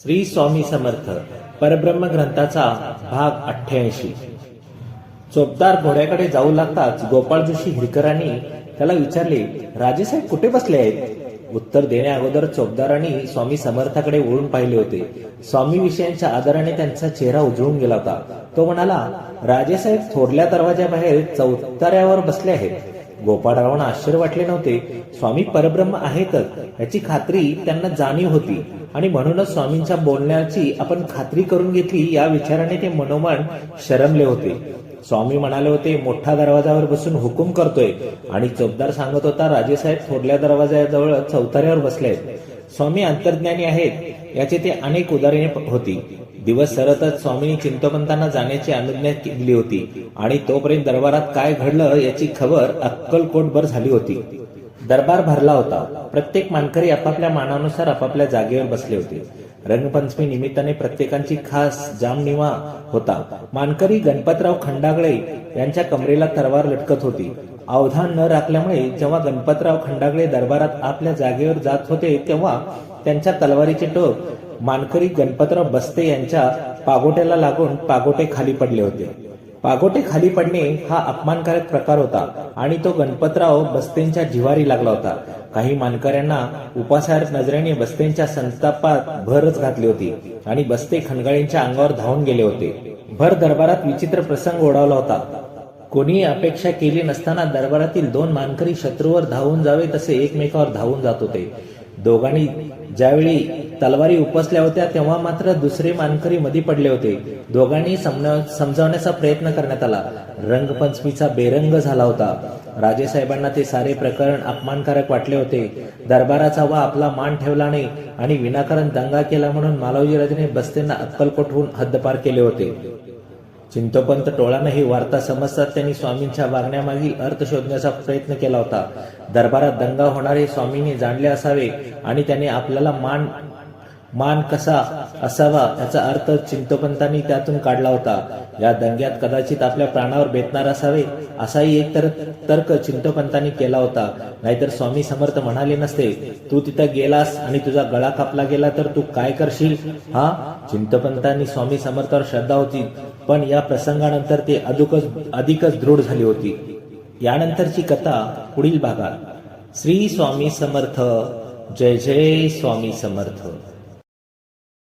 श्री स्वामी समर्थ परब्रह्म ग्रंथाचा भाग 88। चोपदार घोड्याकडे जाऊ लागताच गोपाळ जोशी हिरकरांनी त्याला विचारले, राजेसाहेब कुठे बसले आहेत? उत्तर देण्या अगोदर चोपदारांनी स्वामी समर्थाकडे वळून पाहिले होते। स्वामी विषयांच्या आदराने त्यांचा चेहरा उजळून गेला होता। तो म्हणाला, राजेसाहेब थोरल्या दरवाजाबाहेर चौताऱ्यावर बसले आहेत। गोपाळरावांना आश्चर्य वाटले नव्हते। स्वामी परब्रह्म आहेतच याची खात्री त्यांना जाणीव होती आणि म्हणूनच स्वामींच्या बोलण्याची आपण खात्री करून घेतली या विचाराने ते मनोमन शरमले होते। स्वामी म्हणाले होते, मोठा दरवाजावर बसून हुकूम करतोय, आणि चोपदार सांगत होता, राजेसाहेब थोरल्या दरवाजाजवळ चौताऱ्यावर बसले आहेत। स्वामी अंतर्ज्ञानी आहेत याचे ते अनेक उदाहरणे होती। दिवस सरतच स्वामींनी चिंतोपंतांना जाण्याची अनुज्ञा दिली होती आणि तोपर्यंत दरबारात काय घडलं याची खबर अक्कलकोटभर झाली होती। दरबार भरला होता। प्रत्येक मानकरी आपापल्या मानानुसार आपापल्या जागेवर बसले होते। रंगपंचमी निमित्ताने प्रत्येकाची खास जामनिमा होता। मानकरी गणपतराव खंडागळे यांच्या कमरेला तलवार लटकत होती। अवधान न राखल्यामुळे जेव्हा गणपतराव खंडागळे दरबारात आपल्या जागेवर जात होते तेव्हा त्यांच्या तलवारीचे टोक मानकरी गणपतराव बस्ते यांच्या पागोट्याला लागून पागोटे खाली पडले होते। पागोटे खाली पडणे हा अपमानकारक प्रकार होता आणि तो गणपतराव बस्तेंच्या जिव्हारी लागला होता। काही मानकऱ्यांना उपासारक नजरेने बस्तेंच्या संतापात भरच घातली होती आणि बस्ते खंडागळेंच्या अंगावर धावून गेले होते। भर दरबारात विचित्र प्रसंग ओढावला होता। कोणी अपेक्षा केली नसताना दरबारातील दोन मानकरी शत्रूवर धावून जावे तसे एकमेकावर धावून जात होते। दोघांनी ज्यावेळी तलवारी उपसल्या होत्या तेव्हा मात्र दुसरे मानकरी मध्ये पडले होते। दोघांनी समजावण्याचा प्रयत्न करण्यात आला। रंगपंचमीचा बेरंग झाला होता। राजेसाहेबांना ते सारे प्रकरण अपमानकारक वाटले होते। दरबाराचा वा आपला मान ठेवला नाही आणि विनाकारण दंगा केला म्हणून मालवजीराजाने बस्तेंना अक्कलकोटहून हद्दपार केले होते। चिंतोपंत टोळानं ही वार्ता समजतात त्यांनी स्वामींच्या वागण्यामागील अर्थ शोधण्याचा प्रयत्न केला होता। दरबारात दंगा होणारे स्वामींनी जाणले असावे आणि त्याने आपल्याला मान कसा असावा याचा अर्थ चिंतोपंतांनी त्यातून काढला होता। या दंग्यात कदाचित आपल्या प्राणावर बेतणार असावे असाही एक तर्क चिंतोपंतांनी केला होता। नाहीतर स्वामी समर्थ म्हणाले नसते, तू तिथं गेलास आणि तुझा गळा कापला गेला तर तू काय करशील? हा, चिंतोपंतांनी स्वामी समर्थावर श्रद्धा होती, पण या प्रसंगानंतर ते अधिकच दृढ झाली होती। यानंतरची कथा पुढील भागात। श्री स्वामी समर्थ। जय जय स्वामी समर्थ।